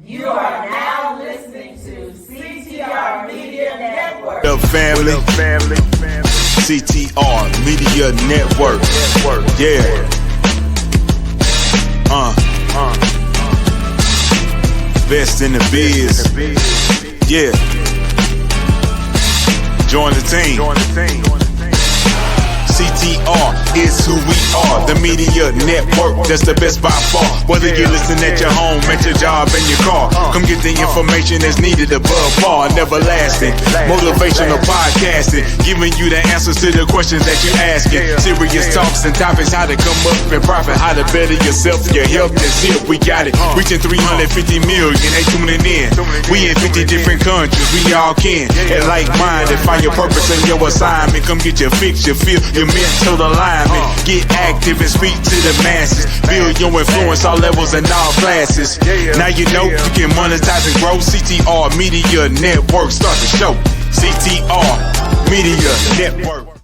You are now listening to CTR Media Network. What up, family? CTR Media Network. Yeah. Best in the biz. Yeah. Join the team. CTR is who we are, the media network, that's the best by far. Whether you listen at your home, at your job, in your car, come get the information that's needed above par. Never lasting, motivational podcasting, giving you the answers to the questions that you're asking. Serious talks and topics, how to come up and profit, how to better yourself, your health is here, we got it. Reaching 350 million, they tuning in. We in 50 different countries, we all can. And like-minded, find your purpose and your assignment. Come get your fix, your feel, your mental alignment. Get active and speak to the masses. Build your influence all levels and all classes. Now you know you can monetize and grow. CTR Media Network. Start the show. CTR Media Network.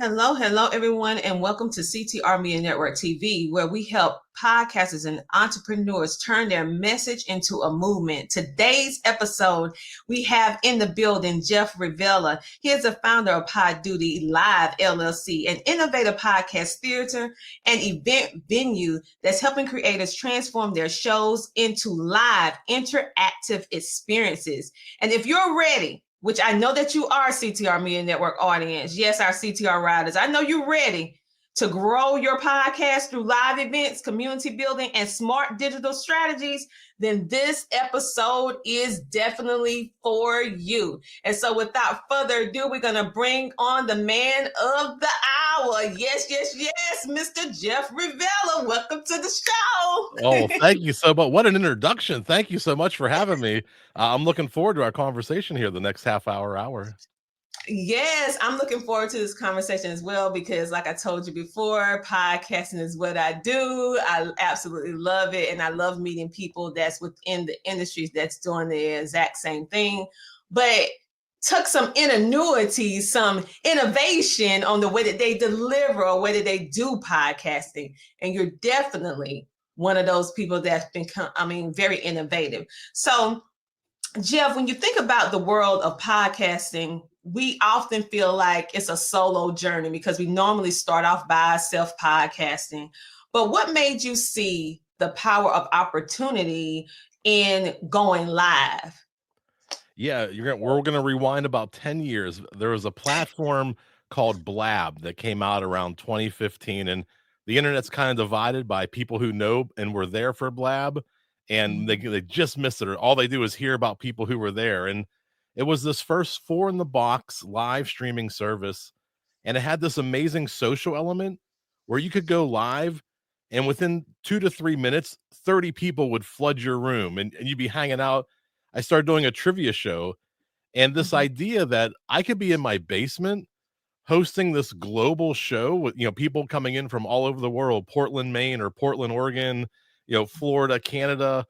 Hello, everyone, and welcome to CTR Media Network TV, where we help podcasters and entrepreneurs turn their message into a movement. Today's episode, we have in the building Jeff Revilla. He is the founder of Poduty Live LLC, an innovative podcast theater and event venue that's helping creators transform their shows into live, interactive experiences. And if you're ready, which I know that you are, CTR Media Network audience. Yes, our CTR riders. I know you're ready to grow your podcast through live events, community building, and smart digital strategies. Then this episode is definitely for you. And so without further ado, we're going to bring on the man of the hour. Yes, Mr. Jeff Revilla. Welcome to the show. Oh, thank you so much. What an introduction. Thank you so much for having me. I'm looking forward to our conversation here the next half hour. Yes, I'm looking forward to this conversation as well, because like I told you before, podcasting is what I do. I absolutely love it. And I love meeting people that's within the industries that's doing the exact same thing, but took some ingenuity, some innovation on the way that they deliver or way that they do podcasting. And you're definitely one of those people that's been, very innovative. So Jeff, when you think about the world of podcasting, we often feel like it's a solo journey because we normally start off by ourselves podcasting. But what made you see the power of opportunity in going live? Yeah, we're going to rewind about 10 years. There was a platform called Blab that came out around 2015, and the internet's kind of divided by people who know and were there for Blab, and they just missed it, or all they do is hear about people who were there. And it was this first 4-in-the-box live streaming service, and it had this amazing social element where you could go live, and within 2 to 3 minutes, 30 people would flood your room, and you'd be hanging out. I started doing a trivia show, and this idea that I could be in my basement hosting this global show with, people coming in from all over the world, Portland, Maine, or Portland, Oregon, Florida, Canada,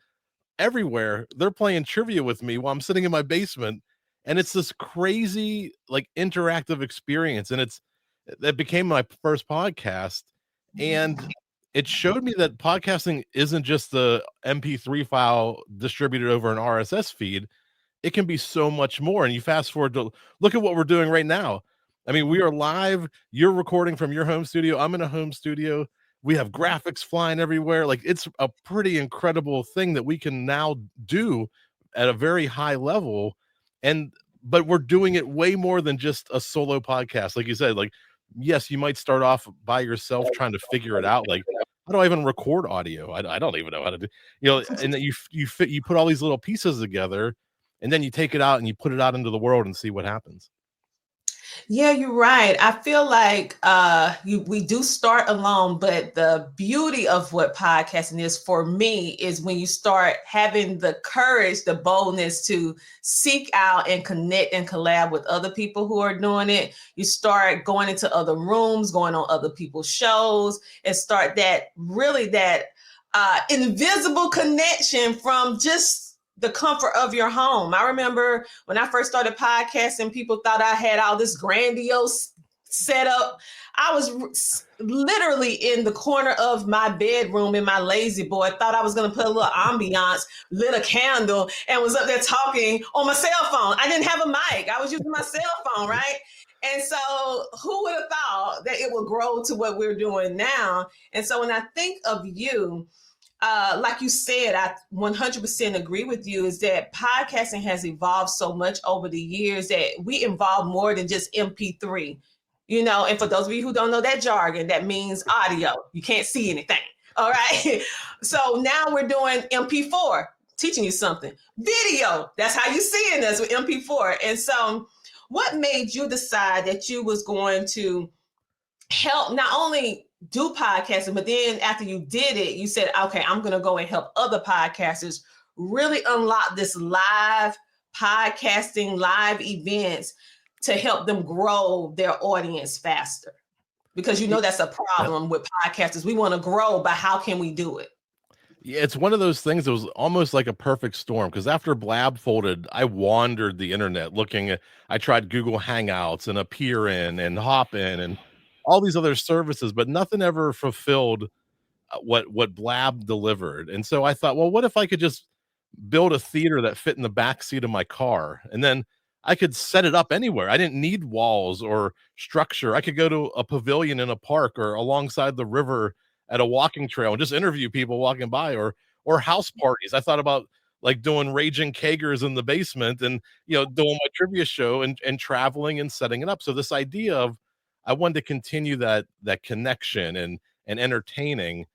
everywhere. They're playing trivia with me while I'm sitting in my basement. And it's this crazy, interactive experience. And that became my first podcast. And it showed me that podcasting isn't just the MP3 file distributed over an RSS feed. It can be so much more. And you fast forward to look at what we're doing right now. I mean, we are live. You're recording from your home studio. I'm in a home studio. We have graphics flying everywhere. It's a pretty incredible thing that we can now do at a very high level. But we're doing it way more than just a solo podcast. Like you said, yes, you might start off by yourself trying to figure it out. How do I even record audio? I don't even know how to do, and then you put all these little pieces together, and then you take it out and you put it out into the world and see what happens. Yeah, you're right. I feel like we do start alone, but the beauty of what podcasting is for me is when you start having the courage, the boldness to seek out and connect and collab with other people who are doing it. You start going into other rooms, going on other people's shows, and start that invisible connection from just the comfort of your home. I remember when I first started podcasting, people thought I had all this grandiose set up. I was literally in the corner of my bedroom in my lazy boy. Thought I was going to put a little ambiance, lit a candle, and was up there talking on my cell phone. I didn't have a mic. I was using my cell phone, right? And so who would have thought that it would grow to what we're doing now? And so when I think of you, like you said, I 100% agree with you, is that podcasting has evolved so much over the years that we involve more than just MP3, and for those of you who don't know that jargon, that means audio. You can't see anything. All right. So now we're doing MP4, teaching you something. Video, that's how you're seeing us with MP4. And so what made you decide that you was going to help not only do podcasting, but then after you did it, you said, okay, I'm going to go and help other podcasters really unlock this live podcasting, live events to help them grow their audience faster? Because that's a problem with podcasters. We want to grow, but how can we do it? Yeah, it's one of those things that was almost like a perfect storm, because after Blab folded, I wandered the internet looking at, I tried Google Hangouts and Appear In and Hop In and all these other services, but nothing ever fulfilled what Blab delivered. And so I thought, well, what if I could just build a theater that fit in the back seat of my car, and then I could set it up anywhere. I didn't need walls or structure. I could go to a pavilion in a park or alongside the river at a walking trail and just interview people walking by, or house parties. I thought about like doing raging kegers in the basement and doing my trivia show and traveling and setting it up. So this idea of, I wanted to continue that connection and entertaining.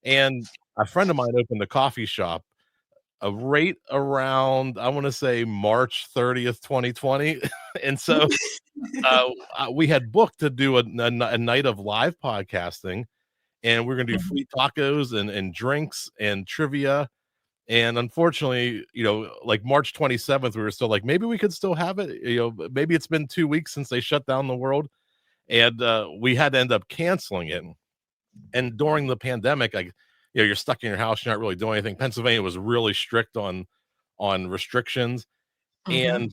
And a friend of mine opened a coffee shop right around, I want to say March 30th, 2020. And so we had booked to do a night of live podcasting, and we're going to do free tacos and drinks and trivia. And unfortunately, like March 27th, we were still like, maybe we could still have it. Maybe it's been 2 weeks since they shut down the world. And we had to end up canceling it. And during the pandemic, you're stuck in your house, you're not really doing anything. Pennsylvania was really strict on restrictions. And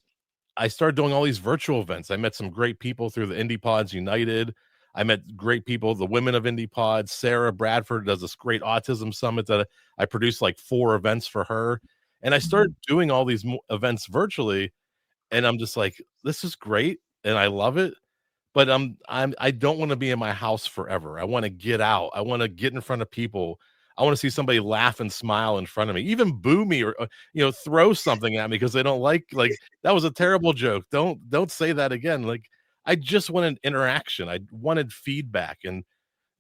I started doing all these virtual events. I met some great people through the Indie Pods United. I met great people, the women of Indie Pods. Sarah Bradford does this great autism summit that I produced like 4 events for her. And I started doing all these events virtually. And I'm just like, this is great. And I love it. But I don't want to be in my house forever. I want to get out. I want to get in front of people. I want to see somebody laugh and smile in front of me, even boo me or throw something at me because they don't like that was a terrible joke. Don't say that again. Like, I just wanted interaction. I wanted feedback, and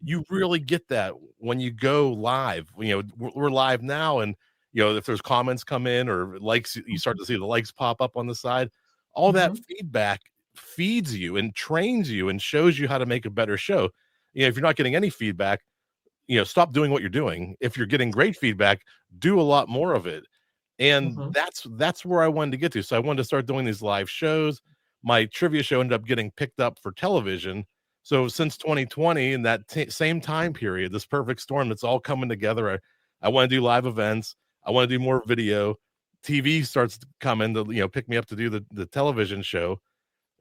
you really get that when you go live. We're live now, and if there's comments come in or likes, you start to see the likes pop up on the side. All that feedback feeds you and trains you and shows you how to make a better show. If you're not getting any feedback, stop doing what you're doing. If you're getting great feedback, do a lot more of it. And that's where I wanted to get to. So I wanted to start doing these live shows. My trivia show ended up getting picked up for television. So since 2020, in that same time period, this perfect storm, it's all coming together. I want to do live events. I want to do more video. TV starts to come in to pick me up to do the television show.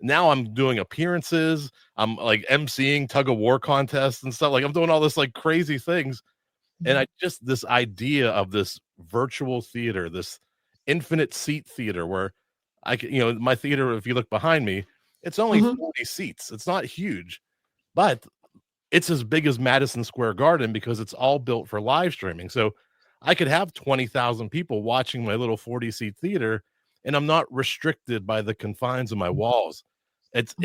Now I'm doing appearances. I'm like emceeing tug of war contests and stuff. Like, I'm doing all this like crazy things. And this idea of this virtual theater, this infinite seat theater where I can, my theater, if you look behind me, it's only 40 seats. It's not huge, but it's as big as Madison Square Garden because it's all built for live streaming. So I could have 20,000 people watching my little 40 seat theater, and I'm not restricted by the confines of my walls. It's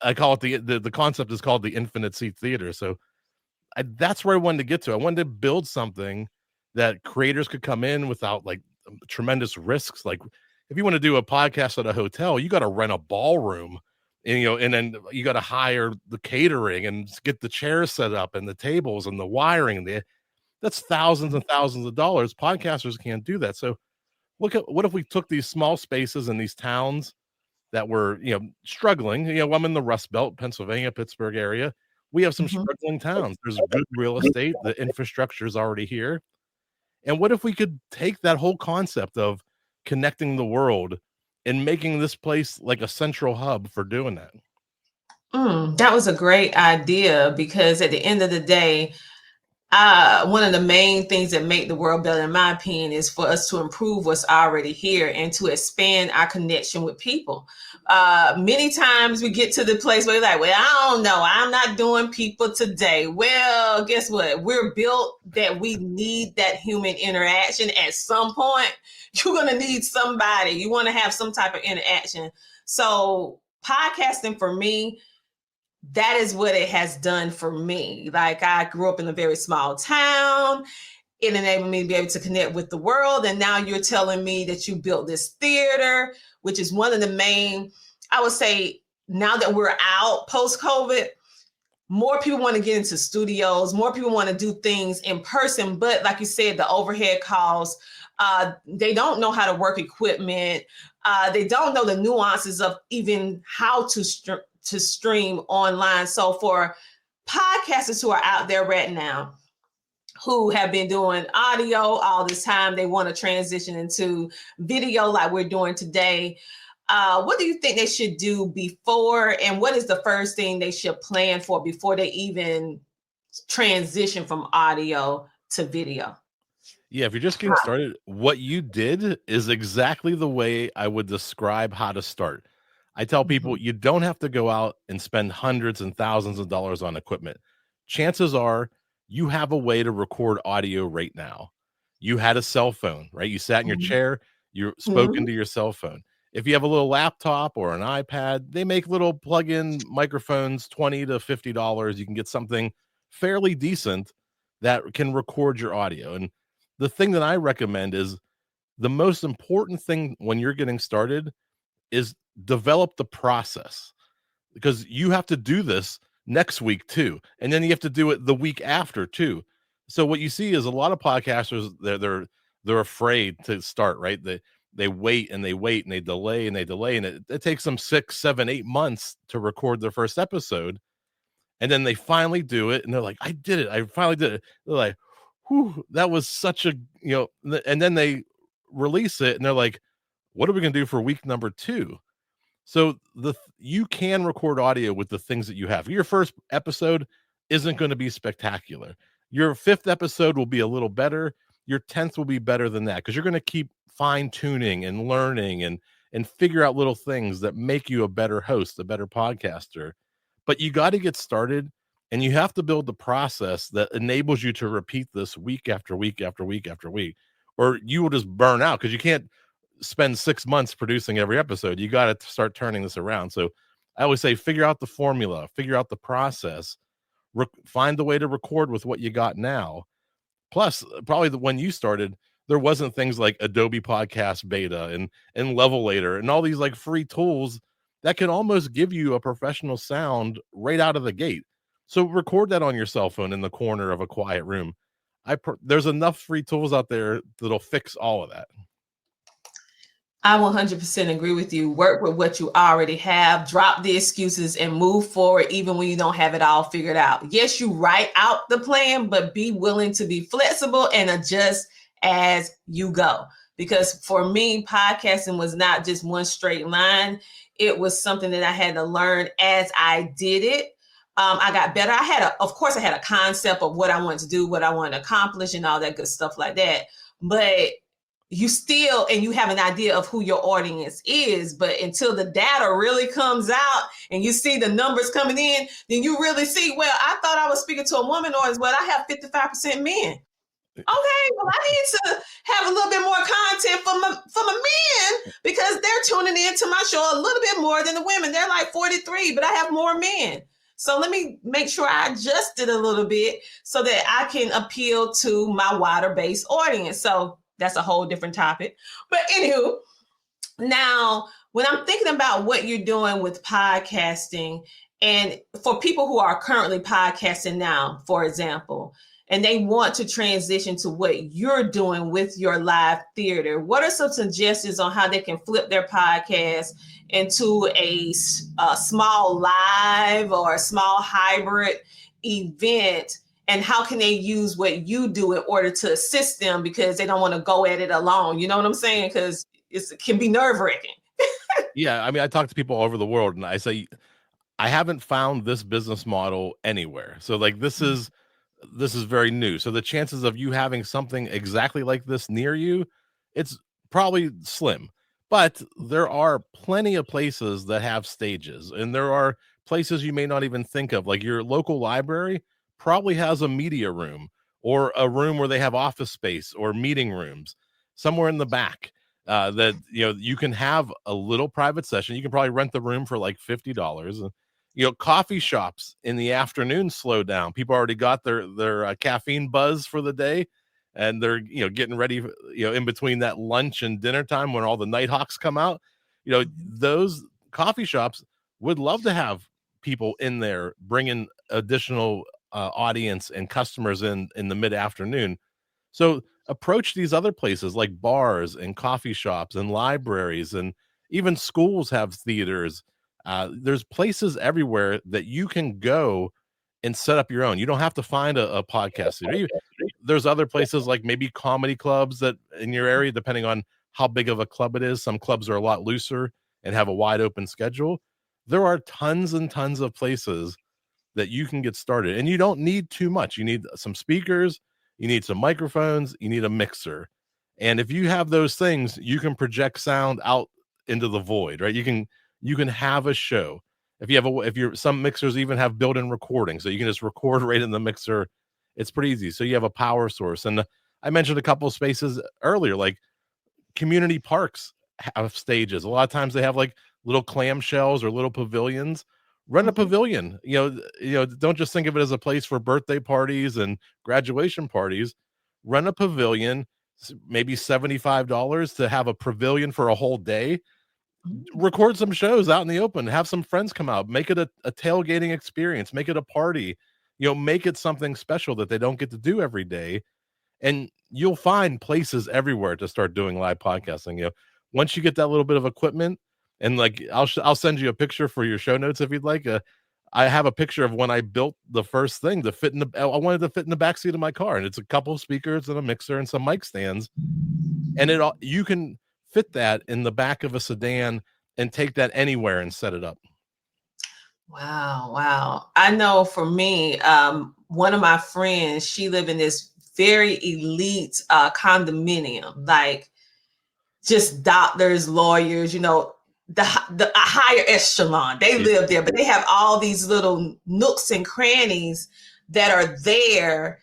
I call it the concept is called the infinite seat theater. So that's where I wanted to get to. I wanted to build something that creators could come in without like tremendous risks. Like, if you want to do a podcast at a hotel, you got to rent a ballroom, and and then you got to hire the catering and get the chairs set up and the tables and the wiring. That's thousands and thousands of dollars. Podcasters can't do that. So what if we took these small spaces in these towns that were, struggling. I'm in the Rust Belt, Pennsylvania, Pittsburgh area. We have some struggling towns. There's good real estate. The infrastructure is already here. And what if we could take that whole concept of connecting the world and making this place like a central hub for doing that? That was a great idea because at the end of the day, one of the main things that make the world better, in my opinion, is for us to improve what's already here and to expand our connection with people. Many times we get to the place where we're like, well, I don't know, I'm not doing people today. Well, guess what? We're built that we need that human interaction at some point. You're going to need somebody. You want to have some type of interaction. So podcasting for me, that is what it has done for me. Like, I grew up in a very small town. It enabled me to be able to connect with the world. And now you're telling me that you built this theater, which is one of the main, I would say, now that we're out post-COVID, more people want to get into studios, more people want to do things in person. But like you said, the overhead costs, they don't know how to work equipment. They don't know the nuances of even how to stream online. So for podcasters who are out there right now, who have been doing audio all this time, they want to transition into video like we're doing today. What do you think they should do before, and what is the first thing they should plan for before they even transition from audio to video? Yeah, if you're just getting started, what you did is exactly the way I would describe how to start. I tell people you don't have to go out and spend hundreds and thousands of dollars on equipment. Chances are you have a way to record audio right now. You had a cell phone, right? You sat in your chair, you spoke into your cell phone. If you have a little laptop or an iPad, they make little plug-in microphones, $20 to $50. You can get something fairly decent that can record your audio. And the thing that I recommend is the most important thing when you're getting started is develop the process, because you have to do this next week too. And then you have to do it the week after too. So what you see is a lot of podcasters, they're afraid to start, right? They wait and they wait and they delay and they delay. And it takes them 6, 7, 8 months to record their first episode. And then they finally do it. And they're like, I did it. I finally did it. They're like, whew, that was such a, and then they release it and they're like, what are we going to do for week number 2? So you can record audio with the things that you have. Your first episode isn't going to be spectacular. Your 5th episode will be a little better. Your 10th will be better than that, because you're going to keep fine tuning and learning and figure out little things that make you a better host, a better podcaster. But you got to get started, and you have to build the process that enables you to repeat this week after week after week after week, or you will just burn out, because you can't spend 6 months producing every episode. You got to start turning this around. So I always say, figure out the formula, figure out the process, find the way to record with what you got now. Plus, probably when you started, there wasn't things like Adobe Podcast Beta and Levelator and all these like free tools that can almost give you a professional sound right out of the gate. So record that on your cell phone in the corner of a quiet room. There's enough free tools out there that'll fix all of that. I 100% agree with you. Work with what you already have, drop the excuses and move forward even when you don't have it all figured out. Yes, you write out the plan, but be willing to be flexible and adjust as you go. Because for me, podcasting was not just one straight line. It was something that I had to learn as I did it. I got better. Of course, I had a concept of what I wanted to do, what I wanted to accomplish and all that good stuff like that. But you have an idea of who your audience is, but until the data really comes out and you see the numbers coming in, then you really see, well, I thought I was speaking to a woman audience, but I have 55% men. Okay, well, I need to have a little bit more content from the men, because they're tuning in to my show a little bit more than the women. They're like 43, but I have more men. So let me make sure I adjust it a little bit so that I can appeal to my wider base audience. So that's a whole different topic. But anywho, now when I'm thinking about what you're doing with podcasting, and for people who are currently podcasting now, for example, and they want to transition to what you're doing with your live theater, what are some suggestions on how they can flip their podcast into a small live or a small hybrid event? And how can they use what you do in order to assist them, because they don't want to go at it alone? You know what I'm saying? Because it can be nerve-wracking. Yeah, I mean, I talk to people all over the world, and I say, I haven't found this business model anywhere. So like this is very new. So the chances of you having something exactly like this near you, it's probably slim. But there are plenty of places that have stages, and there are places you may not even think of. Like your local library probably has a media room or a room where they have office space or meeting rooms somewhere in the back. That you can have a little private session. You can probably rent the room for like $50. Coffee shops in the afternoon slow down. People already got their caffeine buzz for the day, and they're getting ready in between that lunch and dinner time when all the nighthawks come out. Those coffee shops would love to have people in there bringing additional audience and customers in the mid-afternoon. So approach these other places like bars and coffee shops and libraries, and even schools have theaters. There's places everywhere that you can go and set up your own. You don't have to find a podcast studio. There's other places like maybe comedy clubs that in your area, depending on how big of a club it is. Some clubs are a lot looser and have a wide open schedule. There are tons and tons of places that you can get started, and you don't need too much. You need some speakers, you need some microphones, you need a mixer. And if you have those things, you can project sound out into the void, right? You can have a show. Some mixers even have built-in recording, so you can just record right in the mixer. It's pretty easy. So you have a power source. And I mentioned a couple of spaces earlier, like community parks have stages. A lot of times they have like little clamshells or little pavilions. Run a pavilion. Don't just think of it as a place for birthday parties and graduation parties. Run a pavilion, maybe $75 to have a pavilion for a whole day. Record some shows out in the open, have some friends come out, make it a tailgating experience, make it a party, make it something special that they don't get to do every day. And you'll find places everywhere to start doing live podcasting. Once you get that little bit of equipment, and like I'll send you a picture for your show notes if you'd like. I have a picture of when I built the first thing to fit I wanted to fit in the backseat of my car, and it's a couple of speakers and a mixer and some mic stands, and you can fit that in the back of a sedan and take that anywhere and set it up. Wow. I know for me, one of my friends, she lived in this very elite condominium, like just doctors, lawyers, the higher echelon. They live there, but they have all these little nooks and crannies that are there.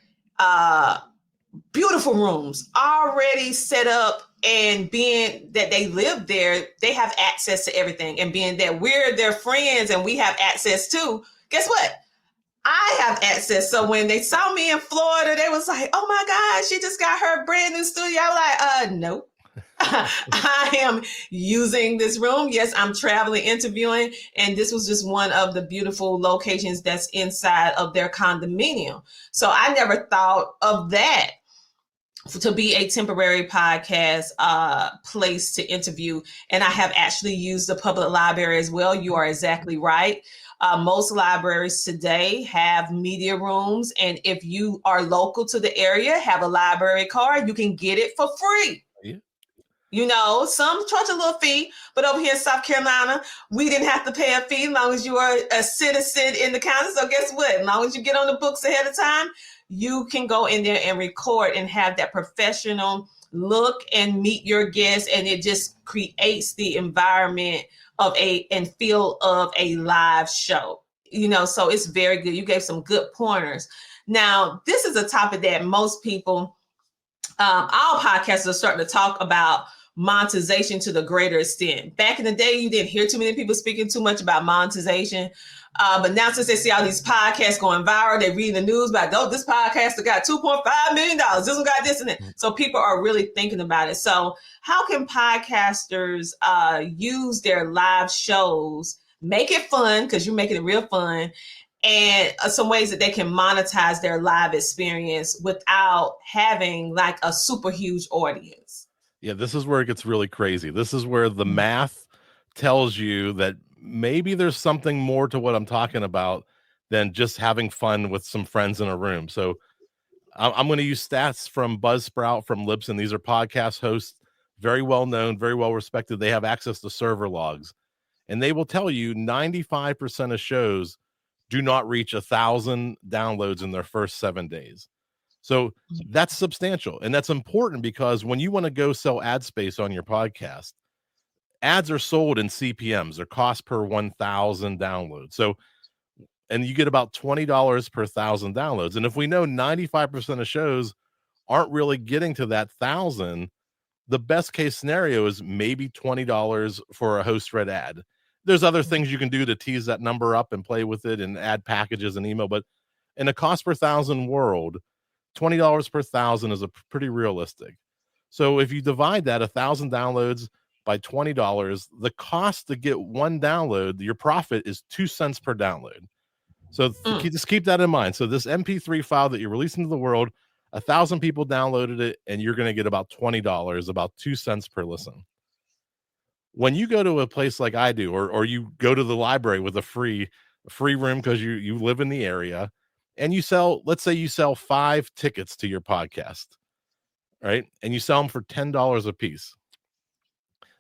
Beautiful rooms already set up, and being that they live there, they have access to everything. And being that we're their friends and we have access to, guess what? I have access. So when they saw me in Florida, they was like, oh my God, she just got her brand new studio. I was like, nope. I am using this room. Yes, I'm traveling, interviewing, and this was just one of the beautiful locations that's inside of their condominium. So I never thought of that to be a temporary podcast place to interview. And I have actually used the public library as well. You are exactly right. Most libraries today have media rooms. And if you are local to the area, have a library card, you can get it for free. Yeah. Some charge a little fee, but over here in South Carolina, we didn't have to pay a fee as long as you are a citizen in the county. So guess what? As long as you get on the books ahead of time, you can go in there and record and have that professional look and meet your guests. And it just creates the environment and feel of a live show, so it's very good. You gave some good pointers. Now, this is a topic that most people, all podcasters are starting to talk about monetization to the greater extent. Back in the day, you didn't hear too many people speaking too much about monetization. But now since they see all these podcasts going viral, they read the news about, this podcaster got $2.5 million. This one got this and that. So people are really thinking about it. So how can podcasters use their live shows, make it fun, because you're making it real fun, and some ways that they can monetize their live experience without having like a super huge audience? Yeah, this is where it gets really crazy. This is where the math tells you that maybe there's something more to what I'm talking about than just having fun with some friends in a room. So I'm going to use stats from Buzzsprout, from Libsyn. These are podcast hosts, very well known, very well respected. They have access to server logs. and they will tell you 95% of shows do not reach 1,000 downloads in their first 7 days. So that's substantial. And that's important because when you want to go sell ad space on your podcast, ads are sold in CPMs or cost per 1,000 downloads. So, and you get about $20 per 1,000 downloads. And if we know 95% of shows aren't really getting to that 1,000, the best case scenario is maybe $20 for a host read ad. There's other things you can do to tease that number up and play with it and add packages and email, but in a cost per 1,000 world, $20 per 1,000 is a pretty realistic. So if you divide that 1,000 downloads by $20, the cost to get one download, your profit is 2 cents per download. So just keep that in mind. So this MP3 file that you're releasing to the world, 1,000 people downloaded it, and you're going to get about $20, about 2 cents per listen. When you go to a place like I do, or you go to the library with a free room because you live in the area, and you sell, let's say you sell 5 tickets to your podcast, right? And you sell them for $10 a piece.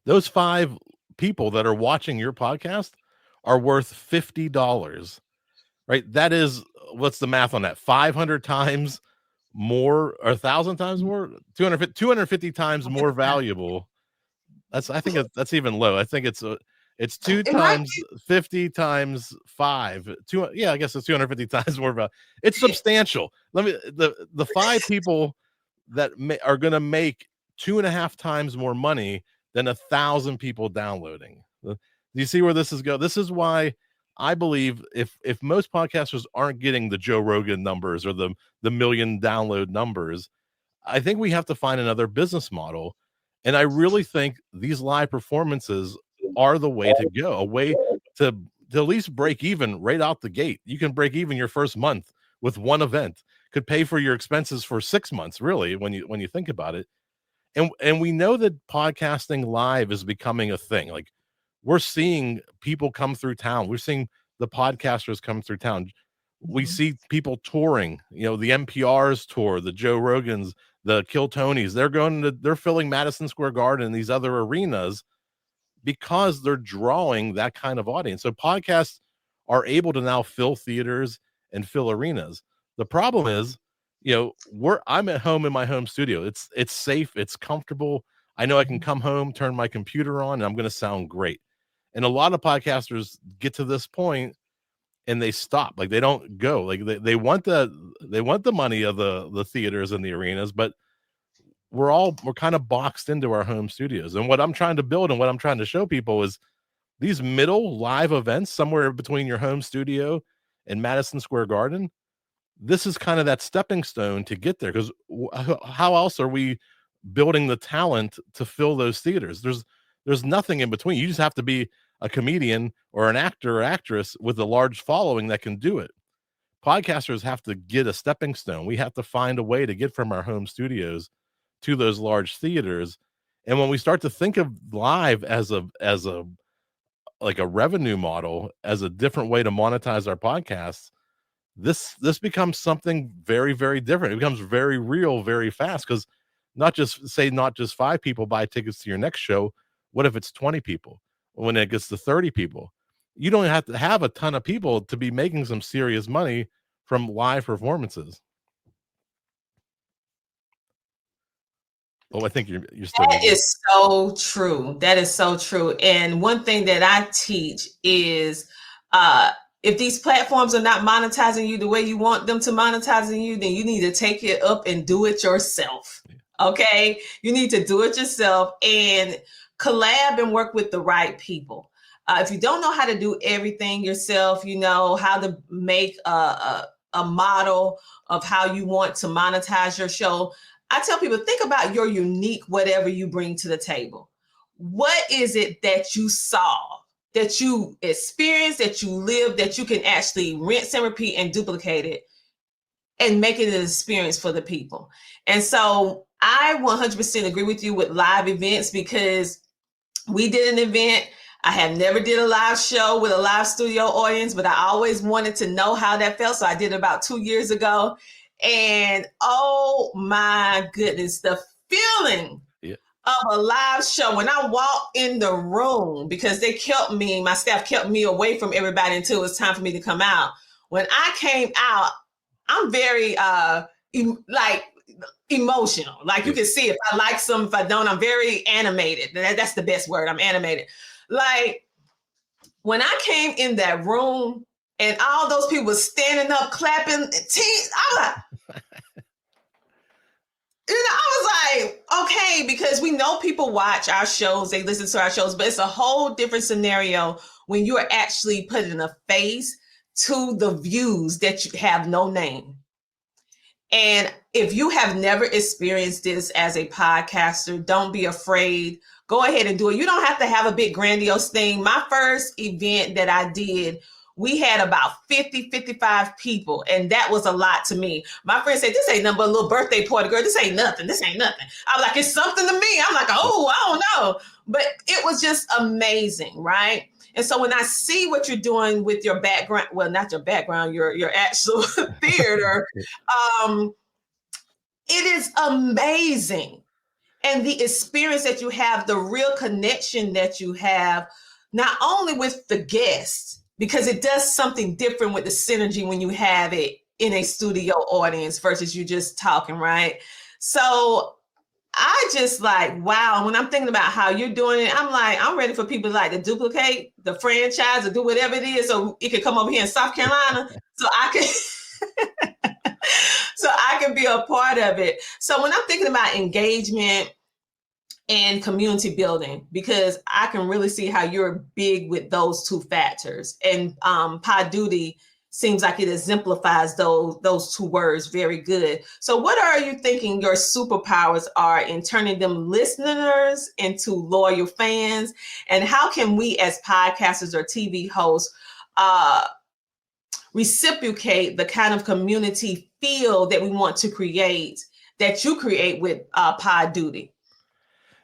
Those 5 people that are watching your podcast are worth $50, right? That is, what's the math on that? 500 times more, or 1,000 times more, 250 times more valuable. I think that's even low. I think it's 2 times 50 times 5. I guess it's 250 times more valuable. It's substantial. The 5 people that are going to make 2.5 times more money than 1,000 people downloading. Do you see where this is going? This is why I believe if most podcasters aren't getting the Joe Rogan numbers or the million download numbers, I think we have to find another business model. And I really think these live performances are the way to go, a way to at least break even right out the gate. You can break even your first month with one event, could pay for your expenses for 6 months, really, when you think about it. And we know that podcasting live is becoming a thing. Like, we're seeing people come through town. We're seeing the podcasters come through town. We see people touring, the NPR's tour, the Joe Rogans, the Kill Tonys. They're filling Madison Square Garden and these other arenas because they're drawing that kind of audience. So podcasts are able to now fill theaters and fill arenas. The problem is, I'm at home in my home studio. It's safe, it's comfortable. I know I can come home, turn my computer on, and I'm going to sound great. And a lot of podcasters get to this point and they stop. Like, they don't go. Like, they want the money of the theaters and the arenas, but we're kind of boxed into our home studios. And what I'm trying to build and what I'm trying to show people is these middle live events somewhere between your home studio and Madison Square Garden. This is kind of that stepping stone to get there, because how else are we building the talent to fill those theaters? There's nothing in between. You just have to be a comedian or an actor or actress with a large following that can do it. Podcasters have to get a stepping stone. We have to find a way to get from our home studios to those large theaters. And when we start to think of live as a revenue model, as a different way to monetize our podcasts, this becomes something very, very different. It becomes very real, very fast, because not just 5 people buy tickets to your next show. What if it's 20 people? When it gets to 30 people, you don't have to have a ton of people to be making some serious money from live performances. Oh, I think you're still. That is so true. That is so true. And one thing that I teach is, if these platforms are not monetizing you the way you want them to monetizing you, then you need to take it up and do it yourself. Okay. You need to do it yourself and collab and work with the right people. If you don't know how to do everything yourself, how to make a model of how you want to monetize your show. I tell people, think about your unique, whatever you bring to the table. What is it that you saw, that you experienced, that you lived, that you can actually rinse and repeat and duplicate it and make it an experience for the people? And so I 100% agree with you with live events, because we did an event. I have never did a live show with a live studio audience, but I always wanted to know how that felt. So I did it about 2 years ago. And oh my goodness, the feeling of a live show. When I walked in the room, because my staff kept me away from everybody until it was time for me to come out. When I came out, I'm very emotional. Like you can see if I like some, if I don't, I'm very animated. That's the best word. I'm animated. Like when I came in that room and all those people were standing up, clapping, I'm like, I was like, okay, because we know people watch our shows, they listen to our shows, but it's a whole different scenario when you're actually putting a face to the views that you have no name. And if you have never experienced this as a podcaster, don't be afraid. Go ahead and do it. You don't have to have a big grandiose thing. My first event that I did, we had about 50, 55 people, and that was a lot to me. My friend said, this ain't nothing but a little birthday party, girl. This ain't nothing. This ain't nothing. I was like, it's something to me. I'm like, oh, I don't know. But it was just amazing, right? And so when I see what you're doing with your background, well, not your background, your actual theater, it is amazing. And the experience that you have, the real connection that you have, not only with the guests, because it does something different with the synergy when you have it in a studio audience versus you just talking, right? So I just like, wow, when I'm thinking about how you're doing it, I'm like, I'm ready for people like to duplicate the franchise or do whatever it is so it can come over here in South Carolina so I can be a part of it. So when I'm thinking about engagement and community building, because I can really see how you're big with those two factors. And Poduty seems like it exemplifies those two words very good. So what are you thinking your superpowers are in turning them listeners into loyal fans? And how can we as podcasters or TV hosts reciprocate the kind of community feel that we want to create, that you create with Poduty?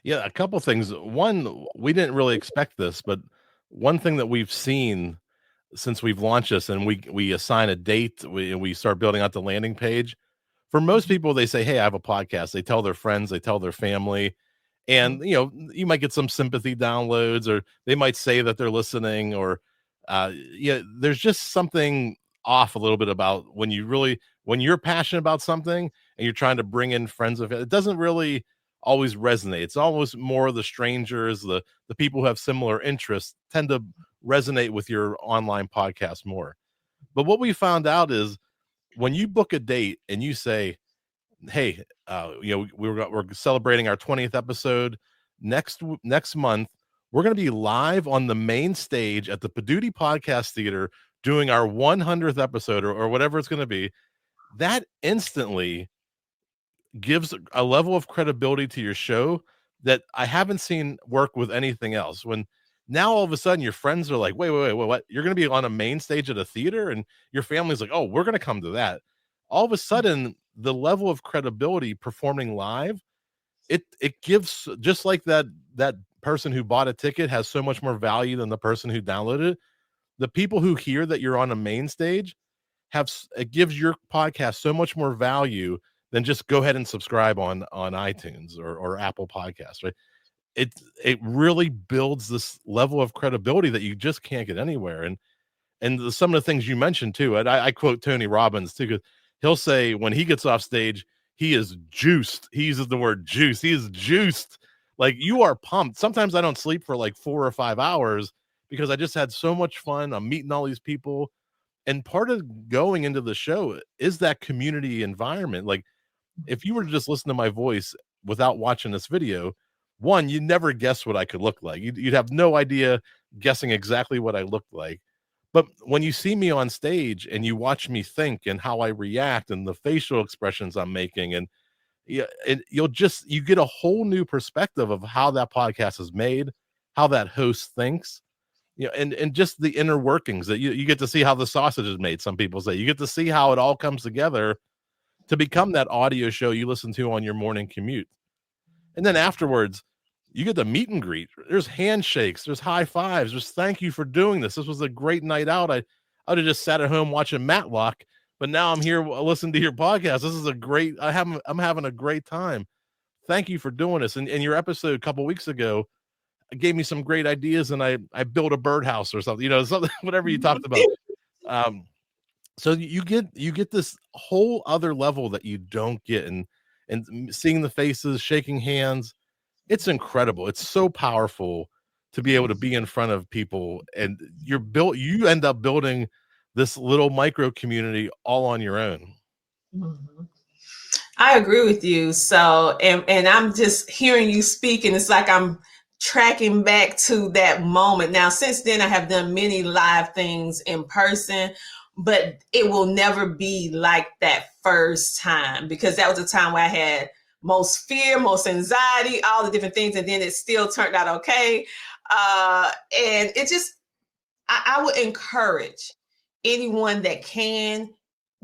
Yeah, a couple things. One, we didn't really expect this, but one thing that we've seen since we've launched this and we assign a date, we start building out the landing page. For most people, they say, hey, I have a podcast. They tell their friends, they tell their family, and you might get some sympathy downloads, or they might say that they're listening, or there's just something off a little bit about when you're passionate about something and you're trying to bring in friends of it. It doesn't really always resonate. It's almost more the strangers, the people who have similar interests tend to resonate with your online podcast more. But what we found out is when you book a date and you say, hey, we're celebrating our 20th episode next month. We're going to be live on the main stage at the Poduty Podcast Theater doing our 100th episode or whatever it's going to be. That instantly gives a level of credibility to your show that I haven't seen work with anything else. When now all of a sudden your friends are like, wait, what? You're going to be on a main stage at a theater? And your family's like, oh, we're going to come to that. All of a sudden, the level of credibility performing live, it gives, just like that person who bought a ticket has so much more value than the person who downloaded it. The people who hear that you're on a main stage it gives your podcast so much more value than just go ahead and subscribe on iTunes or Apple Podcasts, right? It really builds this level of credibility that you just can't get anywhere. And some of the things you mentioned too, and I quote Tony Robbins too, because he'll say when he gets off stage, he is juiced. He uses the word juice. He is juiced. Like, you are pumped. Sometimes I don't sleep for like 4 or 5 hours because I just had so much fun. I'm meeting all these people. And part of going into the show is that community environment. Like, if you were to just listen to my voice without watching this video, one, you'd never guess what I could look like. You'd have no idea guessing exactly what I looked like. But when you see me on stage and you watch me think and how I react and the facial expressions I'm making, and you get a whole new perspective of how that podcast is made, how that host thinks, and just the inner workings that you get to see how the sausage is made. Some people say you get to see how it all comes together to become that audio show you listen to on your morning commute. And then afterwards, you get the meet and greet. There's handshakes, there's high fives, there's thank you for doing this. This was a great night out. I would have just sat at home watching Matlock, but now I'm here listening to your podcast. This is I'm having a great time. thank you for doing this. And your episode a couple weeks ago gave me some great ideas, and I built a birdhouse or something, something, whatever you talked about. So you get this whole other level that you don't get, and seeing the faces, shaking hands, it's incredible. It's so powerful to be able to be in front of people, and you end up building this little micro community all on your own. Mm-hmm. I agree with you. So, and I'm just hearing you speak, and it's like I'm tracking back to that moment. Now, since then, I have done many live things in person, but it will never be like that first time, because that was a time where I had most fear, most anxiety, all the different things, and then it still turned out okay. And it just, I would encourage anyone that can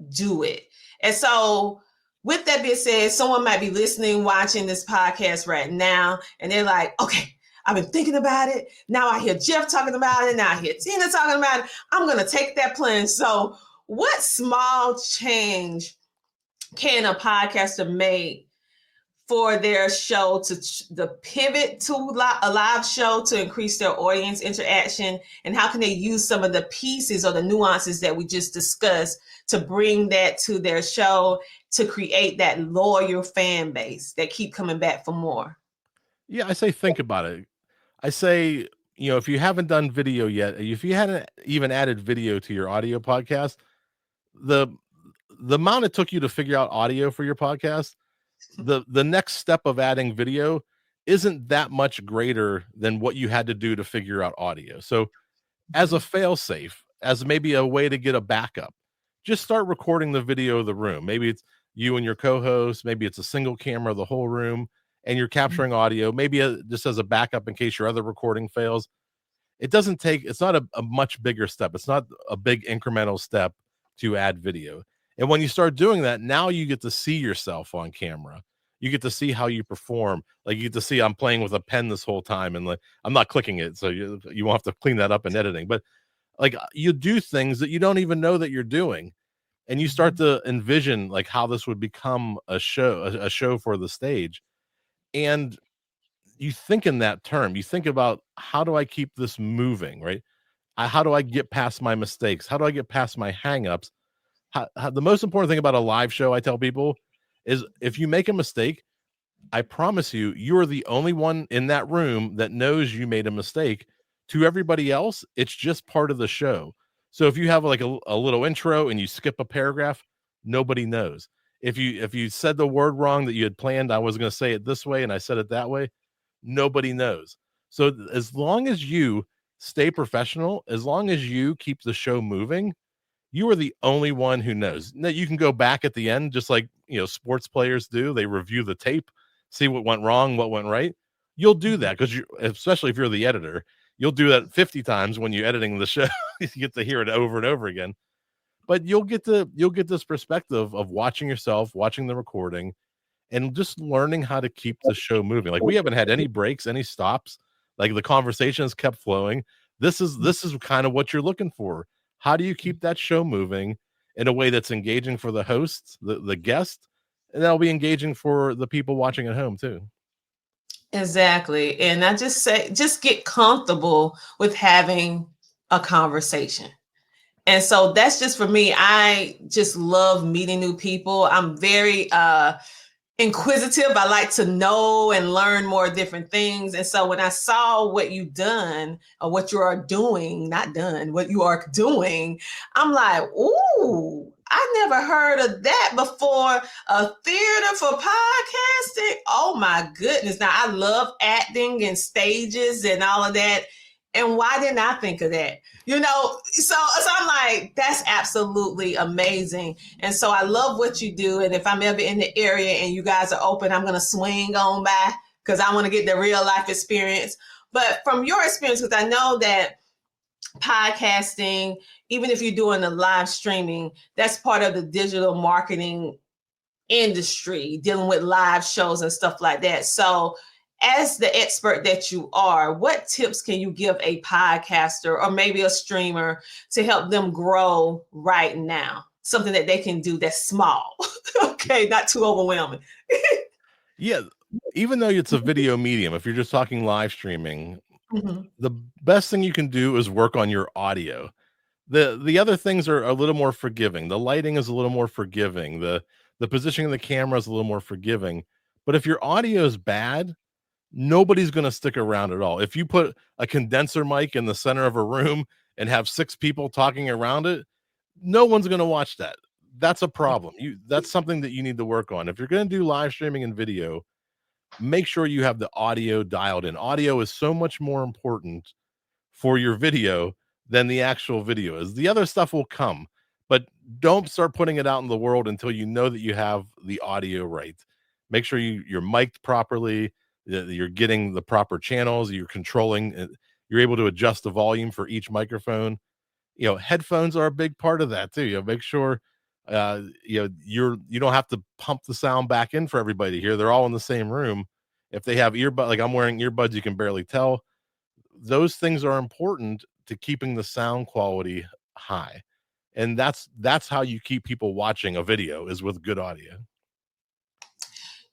do it. And so, with that being said, someone might be listening, watching this podcast right now, and they're like, okay, I've been thinking about it. Now I hear Jeff talking about it. Now I hear Tina talking about it. I'm going to take that plunge. So what small change can a podcaster make for their show to the pivot to a live show to increase their audience interaction? And how can they use some of the pieces or the nuances that we just discussed to bring that to their show to create that loyal fan base that keep coming back for more? Yeah, I say think about it. I say, if you haven't done video yet, if you hadn't even added video to your audio podcast, the amount it took you to figure out audio for your podcast, the next step of adding video isn't that much greater than what you had to do to figure out audio. So as a fail safe, as maybe a way to get a backup, just start recording the video of the room. Maybe it's you and your co-host, maybe it's a single camera, the whole room, and you're capturing audio, maybe just as a backup in case your other recording fails. It's not a much bigger step. It's not a big incremental step to add video. And when you start doing that, now you get to see yourself on camera. You get to see how you perform. Like, you get to see I'm playing with a pen this whole time, and like I'm not clicking it, so you won't have to clean that up in editing. But like, you do things that you don't even know that you're doing, and you start to envision like how this would become a show for the stage. And you think in that term. You think about, how do I keep this moving, right? How do I get past my mistakes? How do I get past my hangups? The most important thing about a live show, I tell people, is if you make a mistake, I promise you, you are the only one in that room that knows you made a mistake. To everybody else, it's just part of the show. So if you have like a little intro and you skip a paragraph, nobody knows. If you said the word wrong that you had planned, I was going to say it this way and I said it that way, nobody knows. So as long as you stay professional, as long as you keep the show moving, you are the only one who knows. Now, you can go back at the end, just like sports players do. They review the tape, see what went wrong, what went right. You'll do that because especially if you're the editor, you'll do that 50 times when you're editing the show. You get to hear it over and over again. But you'll get this perspective of watching yourself, watching the recording, and just learning how to keep the show moving. Like, we haven't had any breaks, any stops. Like, the conversations kept flowing. This is kind of what you're looking for. How do you keep that show moving in a way that's engaging for the hosts, the guest, and that'll be engaging for the people watching at home too? Exactly. And I just say, just get comfortable with having a conversation. And so that's just for me. I just love meeting new people. I'm very inquisitive. I like to know and learn more different things. And so when I saw what you've done, or what you are doing, not done, what you are doing, I'm like, ooh, I never heard of that before. A theater for podcasting. Oh my goodness. Now, I love acting and stages and all of that. And why didn't I think of that? So I'm like, that's absolutely amazing. And so I love what you do. And if I'm ever in the area and you guys are open, I'm going to swing on by, because I want to get the real life experience. But from your experience, because I know that podcasting, even if you're doing the live streaming, that's part of the digital marketing industry, dealing with live shows and stuff like that. So as the expert that you are, what tips can you give a podcaster or maybe a streamer to help them grow right now? Something that they can do that's small. Okay, not too overwhelming. Yeah, even though it's a video medium, if you're just talking live streaming, Mhm. the best thing you can do is work on your audio. The other things are a little more forgiving. The lighting is a little more forgiving. The positioning of the camera is a little more forgiving. But if your audio is bad, nobody's going to stick around at all. If you put a condenser mic in the center of a room and have 6 people talking around it, no one's going to watch that. That's a problem. That's something that you need to work on. If you're going to do live streaming and video, make sure you have the audio dialed in. Audio is so much more important for your video than the actual video is. The other stuff will come, but don't start putting it out in the world until you know that you have the audio right. Make sure you're mic'd properly, that you're getting the proper channels, you're controlling it, you're able to adjust the volume for each microphone. Headphones are a big part of that too. Make sure you don't have to pump the sound back in for everybody to hear. They're all in the same room. If they have earbud, like I'm wearing earbuds, you can barely tell. Those things are important to keeping the sound quality high. And that's how you keep people watching a video, is with good audio.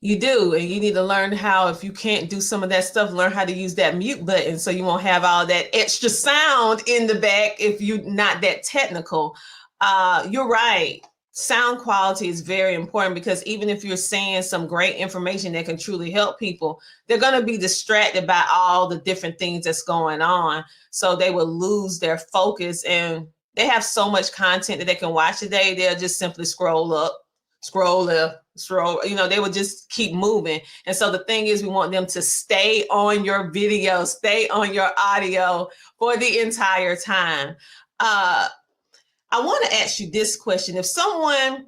You do, and you need to learn how, if you can't do some of that stuff, learn how to use that mute button so you won't have all that extra sound in the back if you're not that technical. You're right. Sound quality is very important, because even if you're saying some great information that can truly help people, they're going to be distracted by all the different things that's going on. So they will lose their focus, and they have so much content that they can watch today. They'll just simply scroll up, scroll left, scroll, they would just keep moving. And so the thing is, we want them to stay on your video, stay on your audio for the entire time. I want to ask you this question. If someone,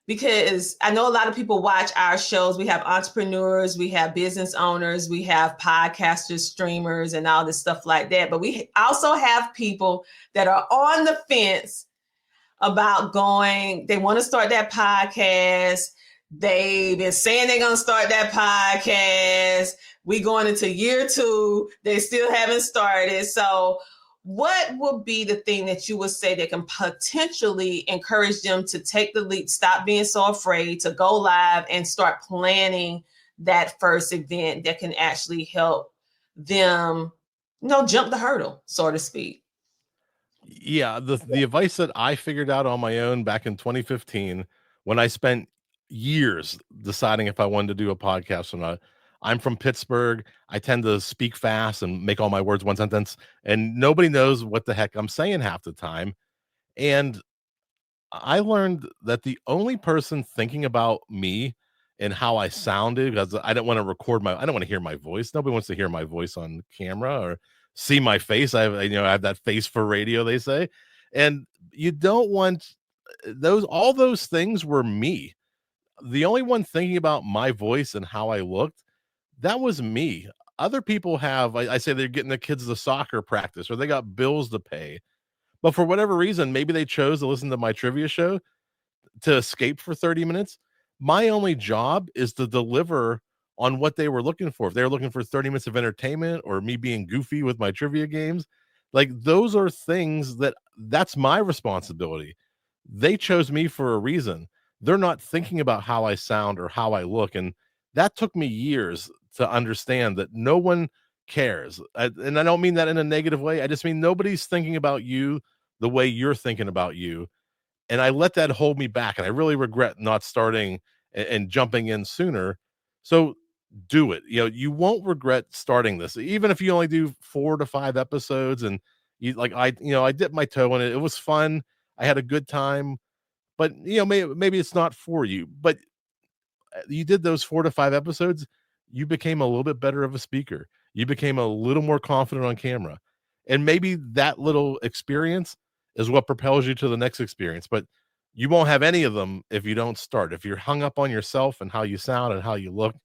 because I know a lot of people watch our shows, we have entrepreneurs, we have business owners, we have podcasters, streamers, and all this stuff like that. But we also have people that are on the fence about they want to start that podcast. They've been saying they're going to start that podcast. We going into year 2. They still haven't started. So what would be the thing that you would say that can potentially encourage them to take the leap, stop being so afraid, to go live and start planning that first event that can actually help them, jump the hurdle, so to speak? Yeah, the advice that I figured out on my own back in 2015, when I spent years deciding if I wanted to do a podcast or not. I'm from Pittsburgh. I tend to speak fast and make all my words one sentence, and nobody knows what the heck I'm saying half the time. And I learned that the only person thinking about me and how I sounded, because I don't want to I don't want to hear my voice. Nobody wants to hear my voice on camera or see my face. I have that face for radio, they say. And you don't want all those things were me. The only one thinking about my voice and how I looked, that was me. Other people have, I say they're getting the kids to soccer practice, or they got bills to pay. But for whatever reason, maybe they chose to listen to my trivia show to escape for 30 minutes. My only job is to deliver on what they were looking for. If they were looking for 30 minutes of entertainment or me being goofy with my trivia games, like those are things that's my responsibility. They chose me for a reason. They're not thinking about how I sound or how I look. And that took me years to understand that no one cares. And I don't mean that in a negative way. I just mean nobody's thinking about you the way you're thinking about you. And I let that hold me back. And I really regret not starting and jumping in sooner. So do it. You won't regret starting this, even if you only do 4 to 5 episodes. And I dipped my toe in it. It was fun. I had a good time, but maybe it's not for you. But you did those 4 to 5 episodes. You became a little bit better of a speaker. You became a little more confident on camera. And maybe that little experience is what propels you to the next experience. But you won't have any of them if you don't start. If you're hung up on yourself and how you sound and how you look,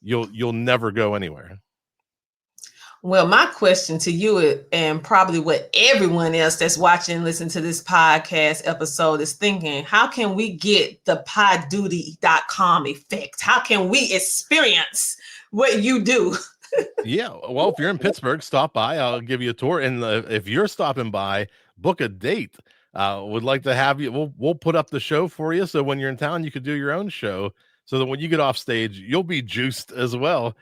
you'll never go anywhere. Well, my question to you, and probably what everyone else that's watching and listening to this podcast episode is thinking, how can we get the Poduty.com effect? How can we experience what you do? Yeah, well, if you're in Pittsburgh, stop by. I'll give you a tour. And if you're stopping by, book a date. Would like to have you. We'll put up the show for you, so when you're in town, you could do your own show. so that when you get off stage, you'll be juiced as well.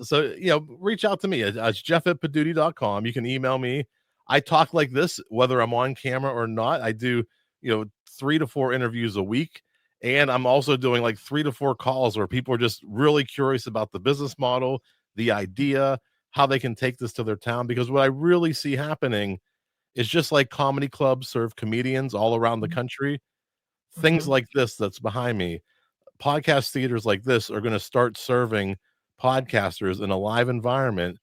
So, reach out to me. It's jeff@poduty.com. You can email me. I talk like this, whether I'm on camera or not. I do, 3 to 4 interviews a week. And I'm also doing like 3 to 4 calls where people are just really curious about the business model, the idea, how they can take this to their town. Because what I really see happening is just like comedy clubs serve comedians all around the country. Things like this that's behind me, podcast theaters like this are going to start serving podcasters in a live environment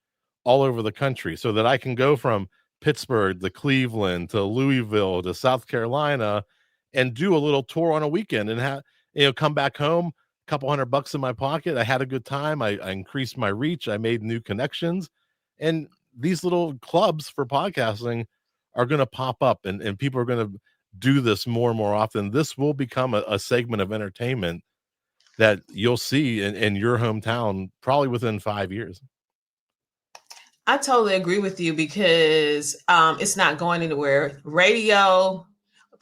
all over the country, so that I can go from Pittsburgh to Cleveland to Louisville to South Carolina and do a little tour on a weekend and come back home, a couple $100 in my pocket. I had a good time. I increased my reach. I made new connections, and these little clubs for podcasting are going to pop up, and people are going to do this more and more often. This will become a segment of entertainment that you'll see in your hometown probably within 5 years. I totally agree with you, because it's not going anywhere. Radio,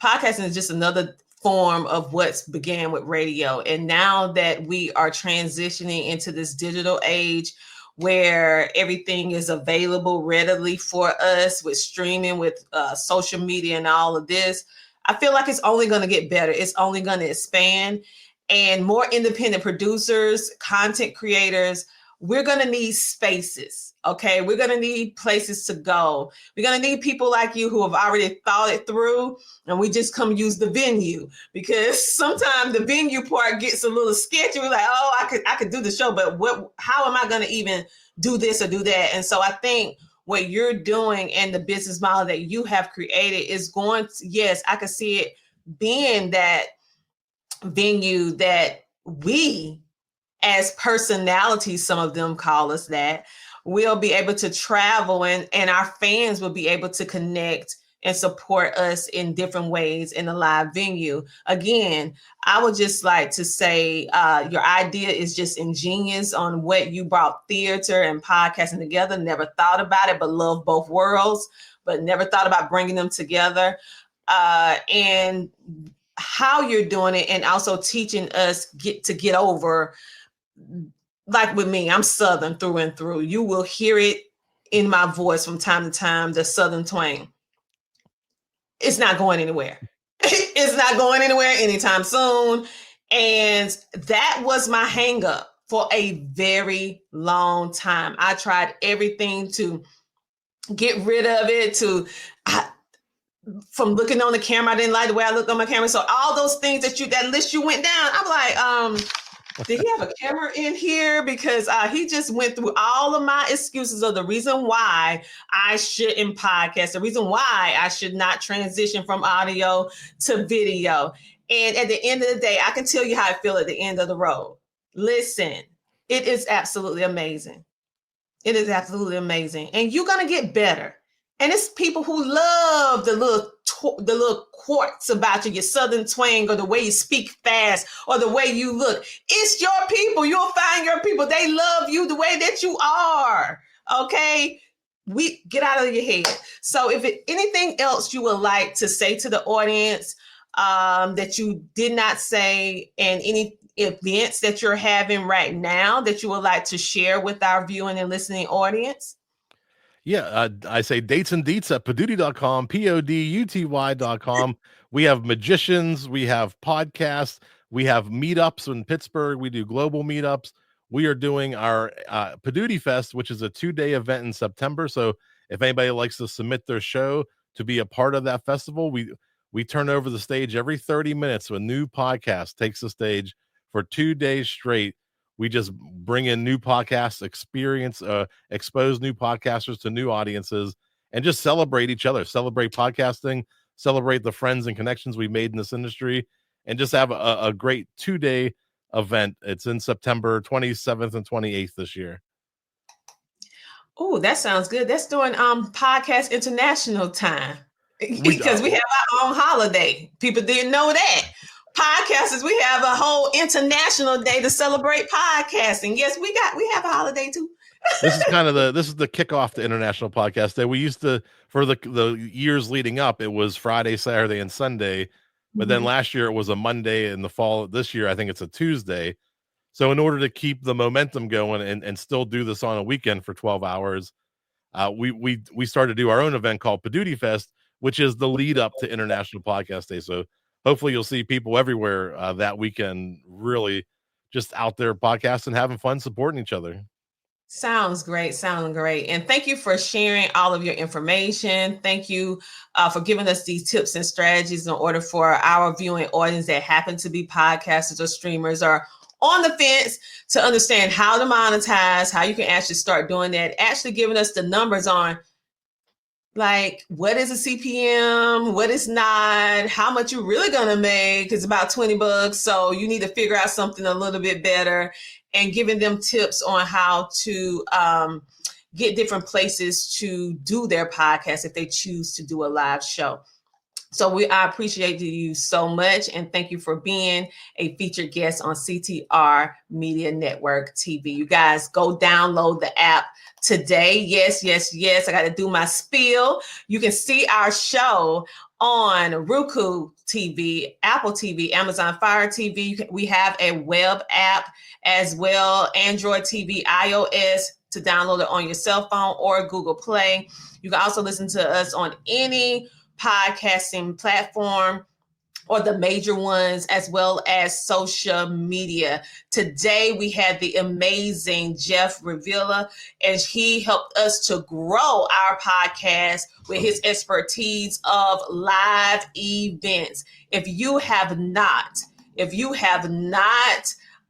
podcasting is just another form of what's began with radio. And now that we are transitioning into this digital age where everything is available readily for us with streaming, with social media and all of this, I feel like it's only going to get better. It's only going to expand, and more independent producers, content creators, we're going to need spaces. Okay. We're going to need places to go. We're going to need people like you who have already thought it through, and we just come use the venue, because sometimes the venue part gets a little sketchy. We're like, oh, I could do the show, but how am I going to even do this or do that? And so I think what you're doing and the business model that you have created is going to, yes, I could see it being that venue that we, as personalities, some of them call us that, we'll be able to travel, and our fans will be able to connect and support us in different ways in a live venue. Again, I would just like to say your idea is just ingenious on what you brought theater and podcasting together. Never thought about it, but love both worlds, but never thought about bringing them together. And how you're doing it, and also teaching us get over. Like with me, I'm Southern through and through. You will hear it in my voice from time to time, the Southern twang. It's not going anywhere. It's not going anywhere anytime soon. And that was my hang up for a very long time. I tried everything to get rid of it, from looking on the camera. I didn't like the way I looked on my camera. So all those things that list you went down, I'm like, did he have a camera in here? Because he just went through all of my excuses of the reason why I shouldn't podcast, the reason why I should not transition from audio to video. And at the end of the day, I can tell you how I feel at the end of the road. Listen, it is absolutely amazing. It is absolutely amazing. And you're going to get better. And it's people who love the little quirks about you, your Southern twang, or the way you speak fast, or the way you look. It's your people. You'll find your people. They love you the way that you are. Okay? We get out of your head. So if anything else you would like to say to the audience that you did not say, and any events that you're having right now that you would like to share with our viewing and listening audience? Yeah, I say dates and deets at poduty.com, PODUTY.com. We have magicians, we have podcasts, we have meetups in Pittsburgh. We do global meetups. We are doing our Poduty Fest, which is a 2-day event in September. So if anybody likes to submit their show to be a part of that festival, we turn over the stage every 30 minutes. So a new podcast takes the stage for 2 days straight. We just bring in new podcast experience, expose new podcasters to new audiences, and just celebrate each other, celebrate podcasting, celebrate the friends and connections we made in this industry, and just have a great 2-day event. It's in September 27th and 28th this year. Oh, that sounds good. That's during Podcast International time, because we have our own holiday. People didn't know that. Podcasters, we have a whole international day to celebrate podcasting. Yes, we have a holiday too. This is the kickoff to International Podcast Day. We used to, for the years leading up, it was Friday, Saturday, and Sunday. but then last year it was a Monday. In the fall this year, I think it's a Tuesday. So in order to keep the momentum going and still do this on a weekend for 12 hours, we started to do our own event called Poduty Fest, which is the lead up to International Podcast Day. So hopefully you'll see people everywhere that weekend, really just out there podcasting, having fun, supporting each other. Sounds great. Sounds great. And thank you for sharing all of your information. Thank you for giving us these tips and strategies in order for our viewing audience that happen to be podcasters or streamers or on the fence to understand how to monetize, how you can actually start doing that, actually giving us the numbers on like what is a CPM, what is not, how much you're really going to make. It's about $20. So you need to figure out something a little bit better, and giving them tips on how to get different places to do their podcast if they choose to do a live show. So I appreciate you so much, and thank you for being a featured guest on CTR Media Network TV. You guys go download the app today. Yes, yes, yes. I got to do my spiel. You can see our show on Roku TV, Apple TV, Amazon Fire TV. We have a web app as well, Android TV, iOS, to download it on your cell phone or Google Play. You can also listen to us on any podcasting platform or the major ones, as well as social media. Today, we had the amazing Jeff Revilla, and he helped us to grow our podcast with his expertise of live events. If you have not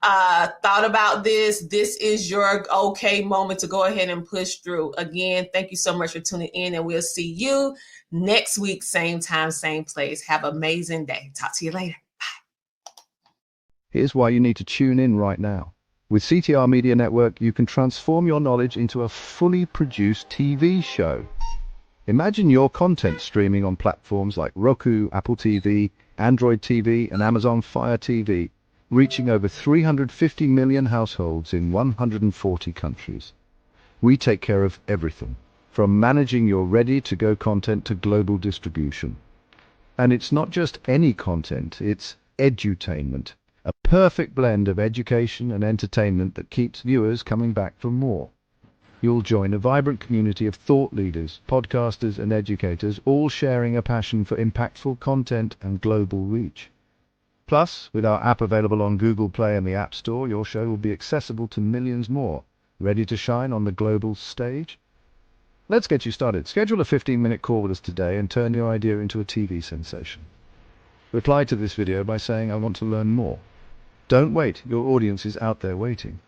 thought about this is your okay moment to go ahead and push through. Again, thank you so much for tuning in, and we'll see you next week, same time, same place. Have an amazing day. Talk to you later. Bye. Here's why you need to tune in right now. With CTR Media Network, you can transform your knowledge into a fully produced TV show. Imagine your content streaming on platforms like Roku, Apple TV, Android TV, and Amazon Fire TV, reaching over 350 million households in 140 countries. We take care of everything, from managing your ready-to-go content to global distribution. And it's not just any content, it's edutainment, a perfect blend of education and entertainment that keeps viewers coming back for more. You'll join a vibrant community of thought leaders, podcasters, and educators, all sharing a passion for impactful content and global reach. Plus, with our app available on Google Play and the App Store, your show will be accessible to millions more, ready to shine on the global stage. Let's get you started. Schedule a 15-minute call with us today and turn your idea into a TV sensation. Reply to this video by saying, "I want to learn more." Don't wait, your audience is out there waiting.